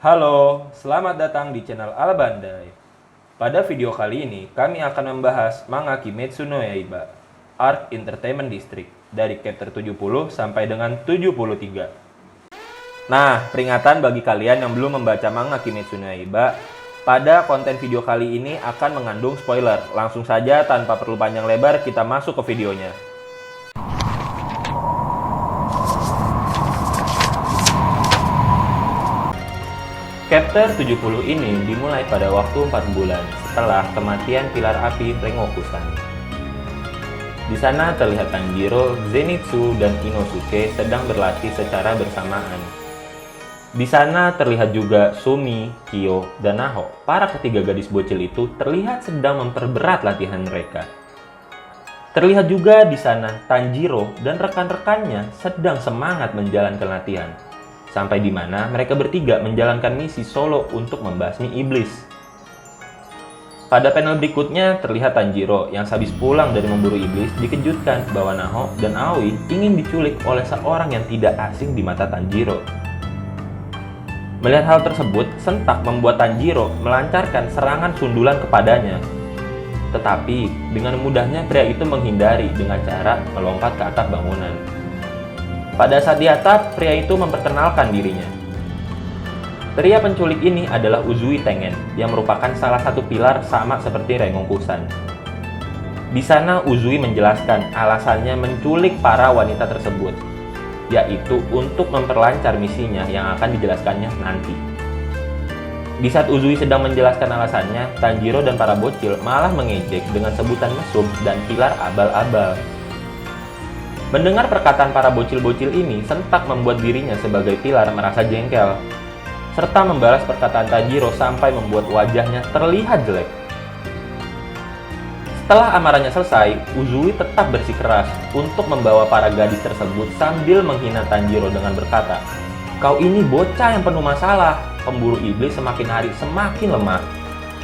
Halo, selamat datang di channel Alabandai. Pada video kali ini, kami akan membahas manga Kimetsu no Yaiba, Arc Entertainment District, dari chapter 70 sampai dengan 73. Nah, peringatan bagi kalian yang belum membaca manga Kimetsu no Yaiba, pada konten video kali ini akan mengandung spoiler. Langsung saja, tanpa perlu panjang lebar, kita masuk ke videonya. Chapter 70 ini dimulai pada waktu 4 bulan setelah kematian pilar api Rengoku-san. Di sana terlihat Tanjiro, Zenitsu, dan Inosuke sedang berlatih secara bersamaan. Di sana terlihat juga Sumi, Kyo, dan Naho. Para ketiga gadis bocil itu terlihat sedang memperberat latihan mereka. Terlihat juga di sana Tanjiro dan rekan-rekannya sedang semangat menjalankan latihan. Sampai di mana mereka bertiga menjalankan misi solo untuk membasmi iblis. Pada panel berikutnya terlihat Tanjiro yang sehabis pulang dari memburu iblis dikejutkan bahwa Naho dan Aoi ingin diculik oleh seorang yang tidak asing di mata Tanjiro. Melihat hal tersebut, sentak membuat Tanjiro melancarkan serangan sundulan kepadanya. Tetapi dengan mudahnya pria itu menghindari dengan cara melompat ke atap bangunan. Pada saat di atap, pria itu memperkenalkan dirinya. Pria penculik ini adalah Uzui Tengen, yang merupakan salah satu pilar sama seperti Rengoku-san. Di sana Uzui menjelaskan alasannya menculik para wanita tersebut, yaitu untuk memperlancar misinya yang akan dijelaskannya nanti. Di saat Uzui sedang menjelaskan alasannya, Tanjiro dan para bocil malah mengejek dengan sebutan mesum dan pilar abal-abal. Mendengar perkataan para bocil-bocil ini, sentak membuat dirinya sebagai pilar merasa jengkel, serta membalas perkataan Tanjiro sampai membuat wajahnya terlihat jelek. Setelah amarahnya selesai, Uzui tetap bersikeras untuk membawa para gadis tersebut sambil menghina Tanjiro dengan berkata, "Kau ini bocah yang penuh masalah, pemburu iblis semakin hari semakin lemah,"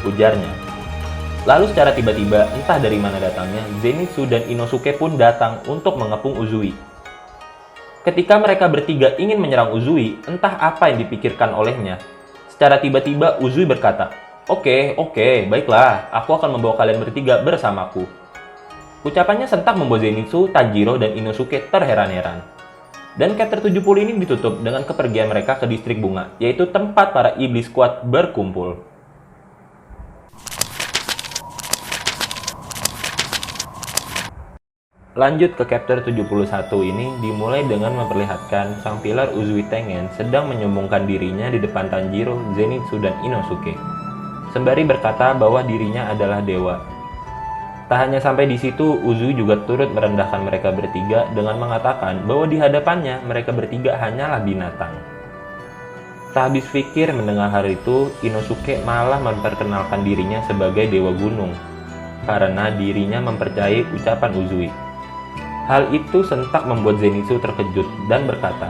ujarnya. Lalu secara tiba-tiba, entah dari mana datangnya, Zenitsu dan Inosuke pun datang untuk mengepung Uzui. Ketika mereka bertiga ingin menyerang Uzui, entah apa yang dipikirkan olehnya. Secara tiba-tiba Uzui berkata, Oke, baiklah, aku akan membawa kalian bertiga bersamaku." Ucapannya sentak membuat Zenitsu, Tanjiro, dan Inosuke terheran-heran. Dan chapter 70 ini ditutup dengan kepergian mereka ke distrik bunga, yaitu tempat para iblis kuat berkumpul. Lanjut ke chapter 71 ini dimulai dengan memperlihatkan sang pilar Uzui Tengen sedang menyombongkan dirinya di depan Tanjiro, Zenitsu, dan Inosuke, sembari berkata bahwa dirinya adalah dewa. Tak hanya sampai di situ, Uzui juga turut merendahkan mereka bertiga dengan mengatakan bahwa di hadapannya mereka bertiga hanyalah binatang. Tak habis pikir mendengar hal itu, Inosuke malah memperkenalkan dirinya sebagai dewa gunung, karena dirinya mempercayai ucapan Uzui. Hal itu sentak membuat Zenitsu terkejut dan berkata,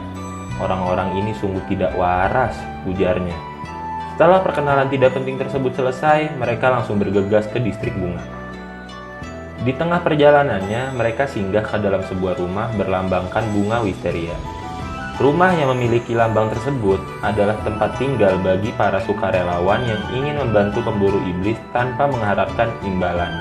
"Orang-orang ini sungguh tidak waras," ujarnya. Setelah perkenalan tidak penting tersebut selesai, mereka langsung bergegas ke distrik bunga. Di tengah perjalanannya, mereka singgah ke dalam sebuah rumah berlambangkan bunga wisteria. Rumah yang memiliki lambang tersebut adalah tempat tinggal bagi para sukarelawan yang ingin membantu pemburu iblis tanpa mengharapkan imbalan.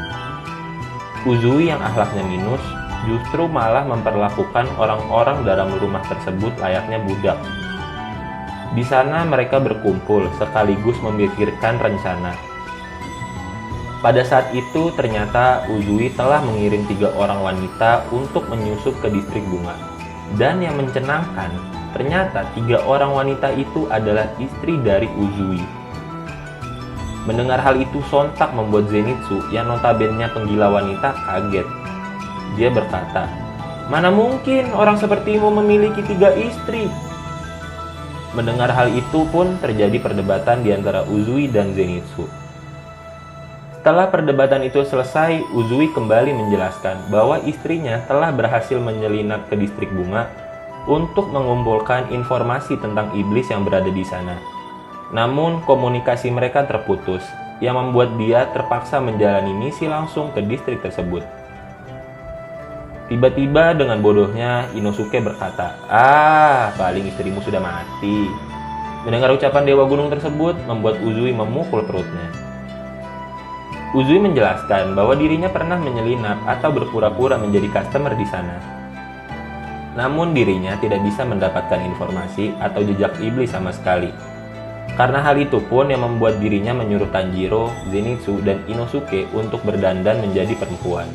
Uzui yang akhlaknya minus justru malah memperlakukan orang-orang dalam rumah tersebut layaknya budak. Di sana mereka berkumpul sekaligus memikirkan rencana. Pada saat itu ternyata Uzui telah mengirim 3 orang wanita untuk menyusup ke distrik bunga. Dan yang mencenangkan, ternyata 3 orang wanita itu adalah istri dari Uzui. Mendengar hal itu sontak membuat Zenitsu yang notabene penggila wanita kaget. Dia berkata, "Mana mungkin orang sepertimu memiliki 3 istri?" Mendengar hal itu pun terjadi perdebatan di antara Uzui dan Zenitsu. Setelah perdebatan itu selesai, Uzui kembali menjelaskan bahwa istrinya telah berhasil menyelinap ke distrik bunga untuk mengumpulkan informasi tentang iblis yang berada di sana. Namun komunikasi mereka terputus, yang membuat dia terpaksa menjalani misi langsung ke distrik tersebut. Tiba-tiba dengan bodohnya Inosuke berkata, paling istrimu sudah mati." Mendengar ucapan Dewa Gunung tersebut membuat Uzui memukul perutnya. Uzui menjelaskan bahwa dirinya pernah menyelinap atau berpura-pura menjadi customer di sana. Namun dirinya tidak bisa mendapatkan informasi atau jejak iblis sama sekali. Karena hal itu pun yang membuat dirinya menyuruh Tanjiro, Zenitsu, dan Inosuke untuk berdandan menjadi perempuan.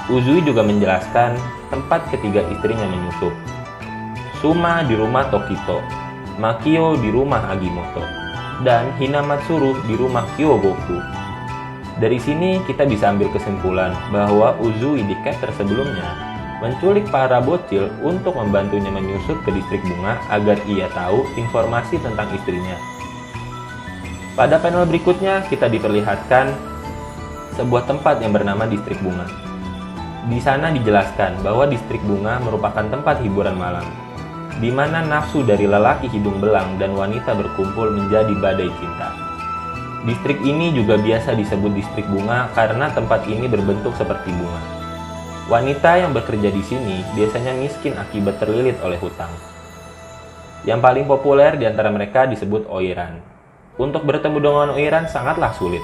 Uzui juga menjelaskan tempat ketiga istrinya menyusup. Suma di rumah Tokito, Makio di rumah Agimoto, dan Hinamatsuru di rumah Kyogoku. Dari sini kita bisa ambil kesimpulan bahwa Uzui di chapter sebelumnya menculik para bocil untuk membantunya menyusup ke distrik bunga agar ia tahu informasi tentang istrinya. Pada panel berikutnya kita diperlihatkan sebuah tempat yang bernama distrik bunga. Di sana dijelaskan bahwa distrik bunga merupakan tempat hiburan malam, di mana nafsu dari lelaki hidung belang dan wanita berkumpul menjadi badai cinta. Distrik ini juga biasa disebut distrik bunga karena tempat ini berbentuk seperti bunga. Wanita yang bekerja di sini biasanya miskin akibat terlilit oleh hutang. Yang paling populer di antara mereka disebut Oiran. Untuk bertemu dengan Oiran sangatlah sulit.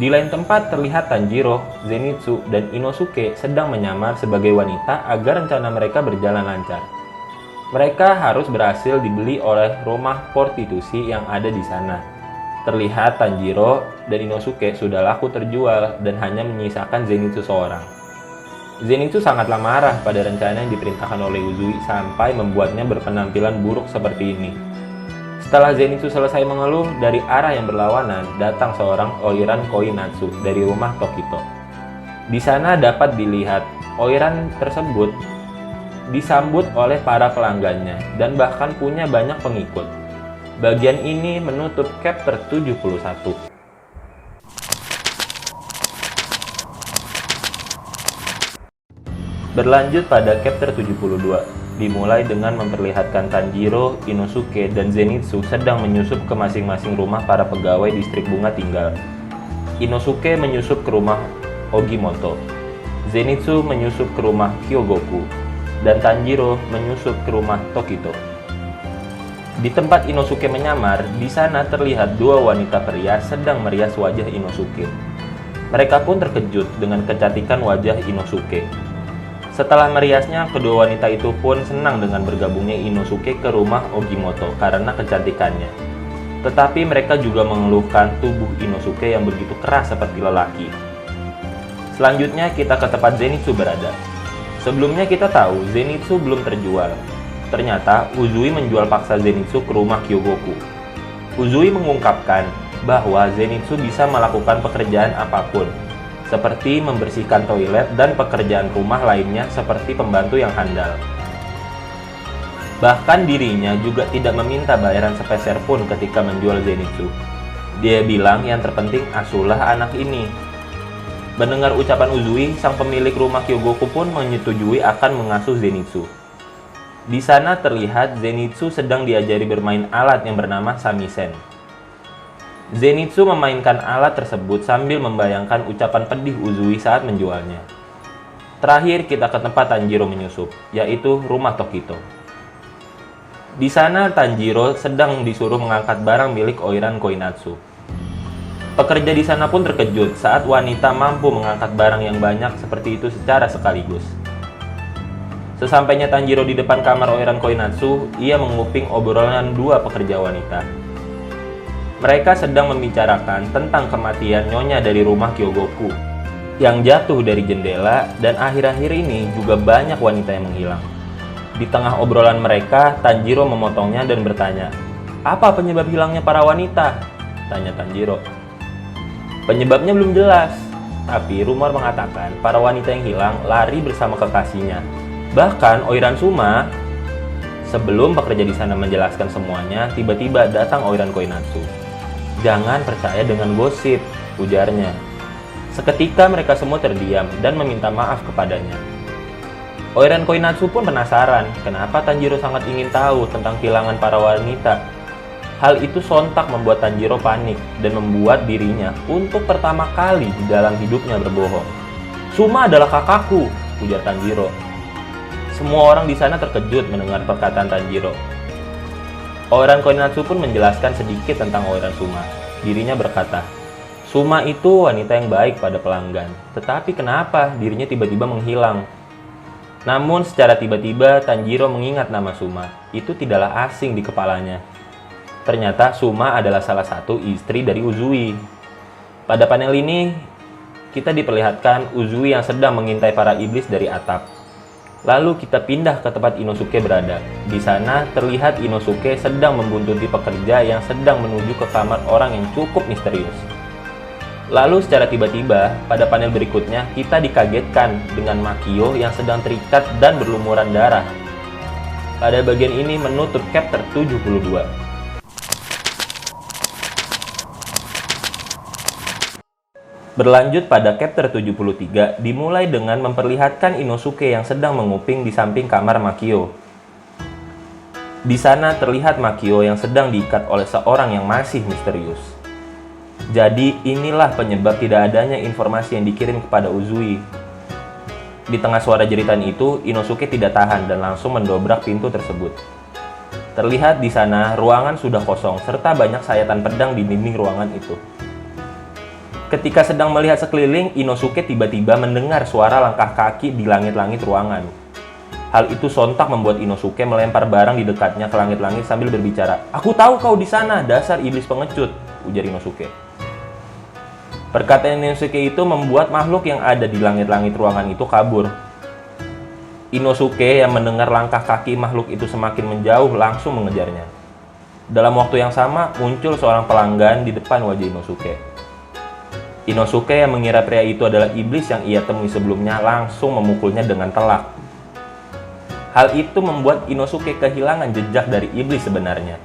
Di lain tempat terlihat Tanjiro, Zenitsu, dan Inosuke sedang menyamar sebagai wanita agar rencana mereka berjalan lancar. Mereka harus berhasil dibeli oleh rumah prostitusi yang ada di sana. Terlihat Tanjiro dan Inosuke sudah laku terjual dan hanya menyisakan Zenitsu seorang. Zenitsu sangatlah marah pada rencana yang diperintahkan oleh Uzui sampai membuatnya berpenampilan buruk seperti ini. Setelah Zenitsu selesai mengeluh, dari arah yang berlawanan datang seorang Oiran Koinatsu dari rumah Tokito. Di sana dapat dilihat Oiran tersebut disambut oleh para pelanggannya dan bahkan punya banyak pengikut. Bagian ini menutup chapter 71. Berlanjut pada chapter 72, dimulai dengan memperlihatkan Tanjiro, Inosuke, dan Zenitsu sedang menyusup ke masing-masing rumah para pegawai distrik bunga tinggal. Inosuke menyusup ke rumah Ogimoto, Zenitsu menyusup ke rumah Kyogoku, dan Tanjiro menyusup ke rumah Tokito. Di tempat Inosuke menyamar, di sana terlihat dua wanita perias sedang merias wajah Inosuke. Mereka pun terkejut dengan kecantikan wajah Inosuke. Setelah meriasnya, kedua wanita itu pun senang dengan bergabungnya Inosuke ke rumah Ogimoto karena kecantikannya. Tetapi mereka juga mengeluhkan tubuh Inosuke yang begitu keras seperti lelaki. Selanjutnya kita ke tempat Zenitsu berada. Sebelumnya kita tahu Zenitsu belum terjual. Ternyata Uzui menjual paksa Zenitsu ke rumah Kyogoku. Uzui mengungkapkan bahwa Zenitsu bisa melakukan pekerjaan apapun, seperti membersihkan toilet dan pekerjaan rumah lainnya seperti pembantu yang handal. Bahkan dirinya juga tidak meminta bayaran sepeser pun ketika menjual Zenitsu. Dia bilang yang terpenting asuhlah anak ini. Mendengar ucapan Uzui, sang pemilik rumah Kyogoku pun menyetujui akan mengasuh Zenitsu. Di sana terlihat Zenitsu sedang diajari bermain alat yang bernama samisen. Zenitsu memainkan alat tersebut sambil membayangkan ucapan pedih Uzui saat menjualnya. Terakhir kita ke tempat Tanjiro menyusup, yaitu rumah Tokito. Di sana Tanjiro sedang disuruh mengangkat barang milik Oiran Koinatsu. Pekerja di sana pun terkejut saat wanita mampu mengangkat barang yang banyak seperti itu secara sekaligus. Sesampainya Tanjiro di depan kamar Oiran Koinatsu, ia menguping obrolan dua pekerja wanita. Mereka sedang membicarakan tentang kematian nyonya dari rumah Kyogoku yang jatuh dari jendela, dan akhir-akhir ini juga banyak wanita yang menghilang. Di tengah obrolan mereka, Tanjiro memotongnya dan bertanya, "Apa penyebab hilangnya para wanita?" tanya Tanjiro. Penyebabnya belum jelas, tapi rumor mengatakan para wanita yang hilang lari bersama kekasihnya. Bahkan Oiran Suma, sebelum pekerja di sana menjelaskan semuanya, tiba-tiba datang Oiran Koinatsu. "Jangan percaya dengan gosip," ujarnya. Seketika mereka semua terdiam dan meminta maaf kepadanya. Oiran Koinatsu pun penasaran kenapa Tanjiro sangat ingin tahu tentang kehilangan para wanita. Hal itu sontak membuat Tanjiro panik dan membuat dirinya untuk pertama kali di dalam hidupnya berbohong. "Suma adalah kakakku," ujar Tanjiro. Semua orang di sana terkejut mendengar perkataan Tanjiro. Oiran Koinatsu pun menjelaskan sedikit tentang Oiran Suma. Dirinya berkata, Suma itu wanita yang baik pada pelanggan, tetapi kenapa dirinya tiba-tiba menghilang? Namun secara tiba-tiba Tanjiro mengingat nama Suma. Itu tidaklah asing di kepalanya. Ternyata Suma adalah salah satu istri dari Uzui. Pada panel ini, kita diperlihatkan Uzui yang sedang mengintai para iblis dari atap. Lalu kita pindah ke tempat Inosuke berada. Di sana terlihat Inosuke sedang membuntuti pekerja yang sedang menuju ke kamar orang yang cukup misterius. Lalu secara tiba-tiba, pada panel berikutnya, kita dikagetkan dengan Makio yang sedang terikat dan berlumuran darah. Pada bagian ini menutup chapter 72. Berlanjut pada chapter 73, dimulai dengan memperlihatkan Inosuke yang sedang menguping di samping kamar Makio. Di sana terlihat Makio yang sedang diikat oleh seorang yang masih misterius. Jadi inilah penyebab tidak adanya informasi yang dikirim kepada Uzui. Di tengah suara jeritan itu, Inosuke tidak tahan dan langsung mendobrak pintu tersebut. Terlihat di sana ruangan sudah kosong serta banyak sayatan pedang di dinding ruangan itu. Ketika sedang melihat sekeliling, Inosuke tiba-tiba mendengar suara langkah kaki di langit-langit ruangan. Hal itu sontak membuat Inosuke melempar barang di dekatnya ke langit-langit sambil berbicara, "Aku tahu kau di sana, dasar iblis pengecut," ujar Inosuke. Perkataan Inosuke itu membuat makhluk yang ada di langit-langit ruangan itu kabur. Inosuke yang mendengar langkah kaki makhluk itu semakin menjauh langsung mengejarnya. Dalam waktu yang sama, muncul seorang pelanggan di depan wajah Inosuke. Inosuke yang mengira pria itu adalah iblis yang ia temui sebelumnya langsung memukulnya dengan telak. Hal itu membuat Inosuke kehilangan jejak dari iblis sebenarnya.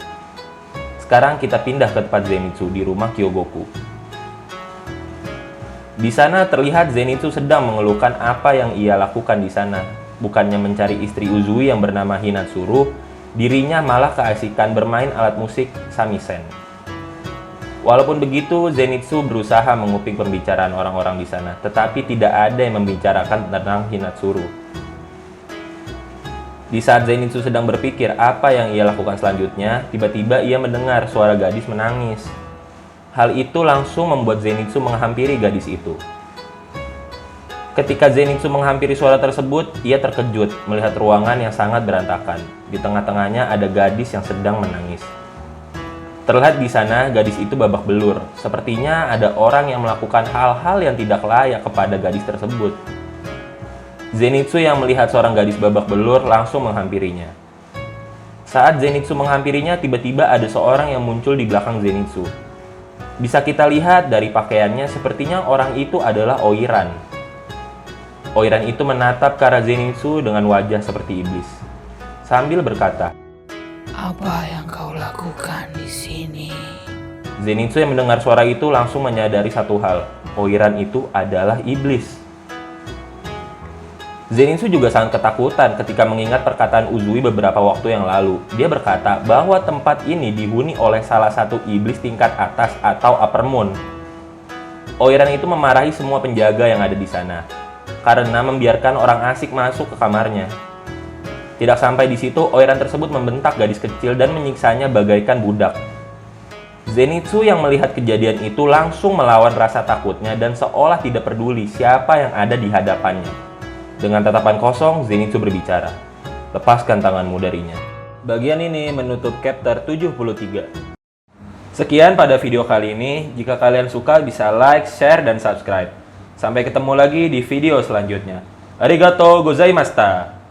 Sekarang kita pindah ke tempat Zenitsu di rumah Kyogoku. Di sana terlihat Zenitsu sedang mengeluhkan apa yang ia lakukan di sana. Bukannya mencari istri Uzui yang bernama Hinatsuru, dirinya malah keasikan bermain alat musik samisen. Walaupun begitu, Zenitsu berusaha menguping pembicaraan orang-orang di sana, tetapi tidak ada yang membicarakan tentang Hinatsuru. Di saat Zenitsu sedang berpikir apa yang ia lakukan selanjutnya, tiba-tiba ia mendengar suara gadis menangis. Hal itu langsung membuat Zenitsu menghampiri gadis itu. Ketika Zenitsu menghampiri suara tersebut, ia terkejut melihat ruangan yang sangat berantakan. Di tengah-tengahnya ada gadis yang sedang menangis. Terlihat di sana gadis itu babak belur. Sepertinya ada orang yang melakukan hal-hal yang tidak layak kepada gadis tersebut. Zenitsu yang melihat seorang gadis babak belur langsung menghampirinya. Saat Zenitsu menghampirinya, tiba-tiba ada seorang yang muncul di belakang Zenitsu. Bisa kita lihat dari pakaiannya, sepertinya orang itu adalah Oiran. Oiran itu menatap ke arah Zenitsu dengan wajah seperti iblis, sambil berkata, "Apa yang kau lakukan di sini?" Zenitsu yang mendengar suara itu langsung menyadari satu hal, Oiran itu adalah iblis. Zenitsu juga sangat ketakutan ketika mengingat perkataan Uzui beberapa waktu yang lalu. Dia berkata bahwa tempat ini dihuni oleh salah satu iblis tingkat atas atau Upper Moon. Oiran itu memarahi semua penjaga yang ada di sana karena membiarkan orang asing masuk ke kamarnya. Tidak sampai di situ, Oiran tersebut membentak gadis kecil dan menyiksanya bagaikan budak. Zenitsu yang melihat kejadian itu langsung melawan rasa takutnya dan seolah tidak peduli siapa yang ada di hadapannya. Dengan tatapan kosong, Zenitsu berbicara, "Lepaskan tanganmu darinya." Bagian ini menutup chapter 73. Sekian pada video kali ini. Jika kalian suka, bisa like, share, dan subscribe. Sampai ketemu lagi di video selanjutnya. Arigatou gozaimashita.